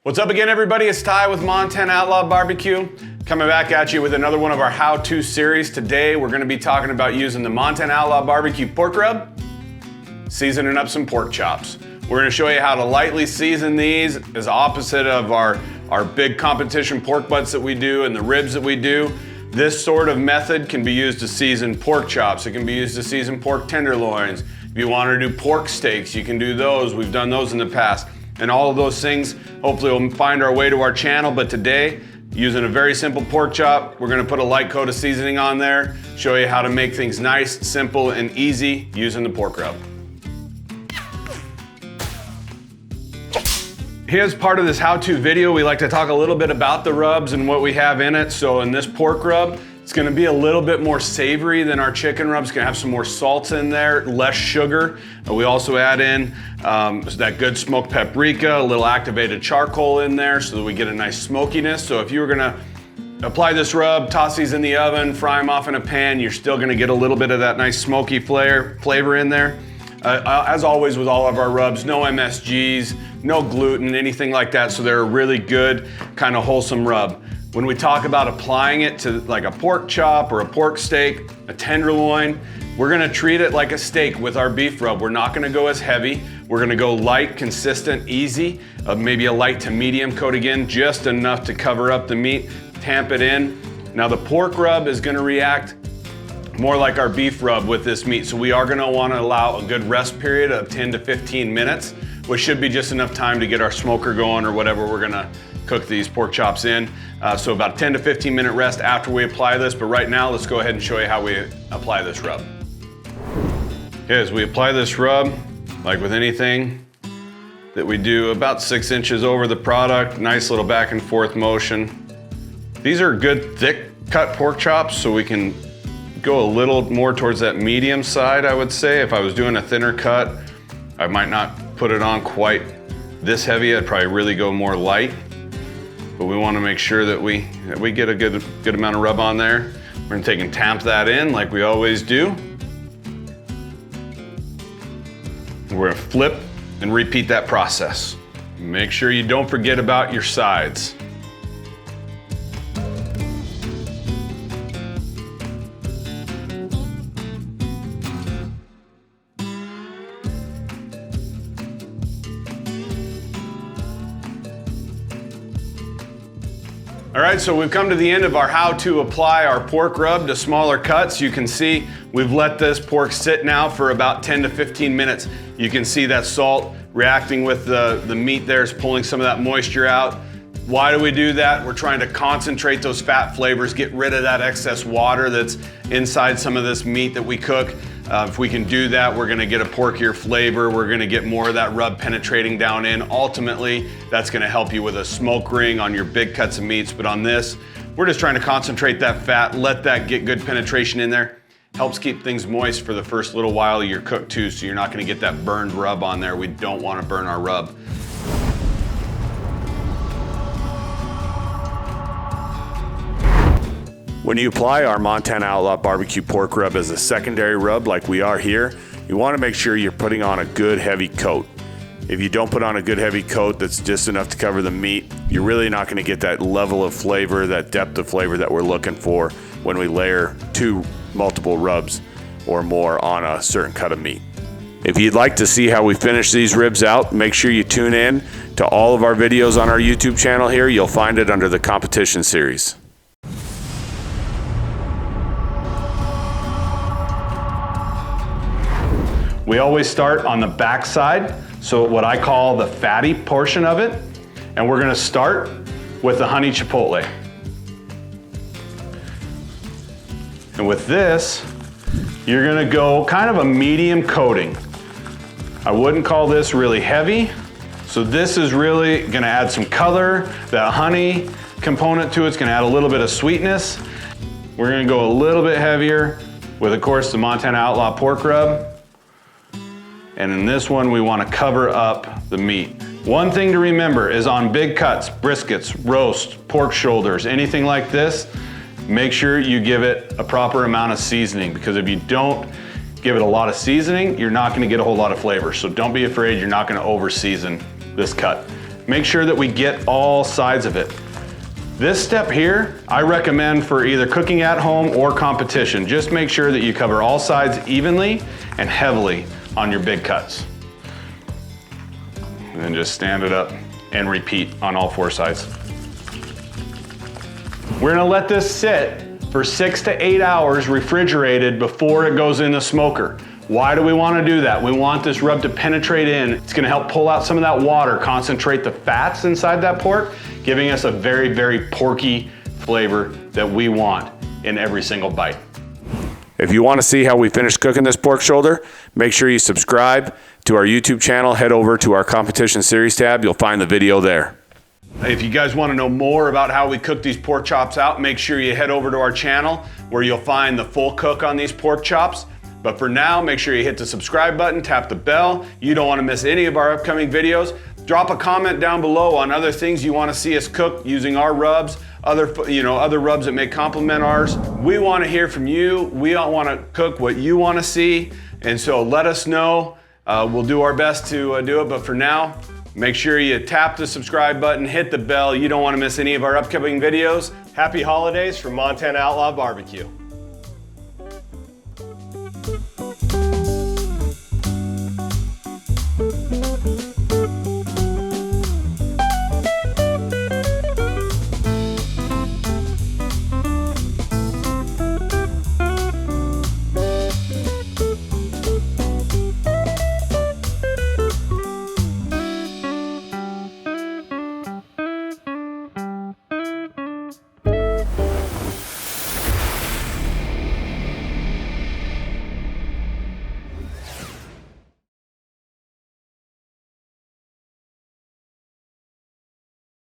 What's up again, everybody? It's Ty with Montana Outlaw BBQ, coming back at you with another one of our how-to series. Today, we're gonna be talking about using the Montana Outlaw BBQ pork rub, seasoning up some pork chops. We're gonna show you how to lightly season these as opposite of our big competition pork butts that we do and the ribs that we do. This sort of method can be used to season pork chops. It can be used to season pork tenderloins. If you want to do pork steaks, you can do those. We've done those in the past. And all of those things, hopefully we'll find our way to our channel. But today, using a very simple pork chop, we're gonna put a light coat of seasoning on there, show you how to make things nice, simple, and easy using the pork rub. Here's part of this how-to video. We like to talk a little bit about the rubs and what we have in it. So in this pork rub, it's gonna be a little bit more savory than our chicken rub. It's gonna have some more salts in there, less sugar. We also add in that good smoked paprika, a little activated charcoal in there so that we get a nice smokiness. So if you were gonna apply this rub, toss these in the oven, fry them off in a pan, you're still gonna get a little bit of that nice smoky flavor in there. As always with all of our rubs, no MSGs, no gluten, anything like that, so they're a really good, kind of wholesome rub. When we talk about applying it to like a pork chop or a pork steak, a tenderloin, we're gonna treat it like a steak with our beef rub. We're not gonna go as heavy. We're gonna go light, consistent, easy, maybe a light to medium coat again, just enough to cover up the meat, tamp it in. Now the pork rub is gonna react more like our beef rub with this meat. So we are gonna wanna allow a good rest period of 10 to 15 minutes, which should be just enough time to get our smoker going or whatever we're gonna cook these pork chops in. So about 10 to 15 minute rest after we apply this, but right now let's go ahead and show you how we apply this rub. Okay, as we apply this rub, like with anything that we do, about 6 inches over the product, nice little back and forth motion. These are good thick cut pork chops, so we can go a little more towards that medium side, I would say. If I was doing a thinner cut, I might not put it on quite this heavy. I'd probably really go more light. But we want to make sure that we get a good amount of rub on there. We're gonna take and tamp that in like we always do. We're gonna flip and repeat that process. Make sure you don't forget about your sides. All right, so we've come to the end of our how to apply our pork rub to smaller cuts. You can see we've let this pork sit now for about 10 to 15 minutes. You can see that salt reacting with the meat there is pulling some of that moisture out. Why do we do that? We're trying to concentrate those fat flavors, get rid of that excess water that's inside some of this meat that we cook. If we can do that, we're gonna get a porkier flavor. We're gonna get more of that rub penetrating down in. Ultimately, that's gonna help you with a smoke ring on your big cuts of meats. But on this, we're just trying to concentrate that fat, let that get good penetration in there. Helps keep things moist for the first little while you're cooked too, so you're not gonna get that burned rub on there. We don't wanna burn our rub. When you apply our Montana Outlaw BBQ pork rub as a secondary rub like we are here, you want to make sure you're putting on a good heavy coat. If you don't put on a good heavy coat that's just enough to cover the meat, you're really not going to get that level of flavor, that depth of flavor that we're looking for when we layer multiple rubs or more on a certain cut of meat. If you'd like to see how we finish these ribs out, make sure you tune in to all of our videos on our YouTube channel here. You'll find it under the competition series. We always start on the back side, so what I call the fatty portion of it, and we're gonna start with the honey chipotle. And with this, you're gonna go kind of a medium coating. I wouldn't call this really heavy, so this is really gonna add some color. That honey component to it's gonna add a little bit of sweetness. We're gonna go a little bit heavier with, of course, the Montana Outlaw pork rub. And in this one, we want to cover up the meat. One thing to remember is on big cuts, briskets, roast, pork shoulders, anything like this, make sure you give it a proper amount of seasoning, because if you don't give it a lot of seasoning, you're not gonna get a whole lot of flavor. So don't be afraid, you're not gonna over season this cut. Make sure that we get all sides of it. This step here, I recommend for either cooking at home or competition. Just make sure that you cover all sides evenly and heavily on your big cuts. And then just stand it up and repeat on all 4 sides. We're gonna let this sit for 6 to 8 hours refrigerated before it goes in the smoker. Why do we wanna do that? We want this rub to penetrate in. It's gonna help pull out some of that water, concentrate the fats inside that pork, giving us a very, very porky flavor that we want in every single bite. If you want to see how we finish cooking this pork shoulder, make sure you subscribe to our YouTube channel. Head over to our competition series tab. You'll find the video there. If you guys want to know more about how we cook these pork chops out, make sure you head over to our channel where you'll find the full cook on these pork chops. But for now, make sure you hit the subscribe button, tap the bell. You don't want to miss any of our upcoming videos. Drop a comment down below on other things you want to see us cook using our rubs, other rubs that may complement ours. We want to hear from you. We all want to cook what you want to see. And so let us know. We'll do our best to do it. But for now, make sure you tap the subscribe button, hit the bell. You don't want to miss any of our upcoming videos. Happy holidays from Montana Outlaw BBQ.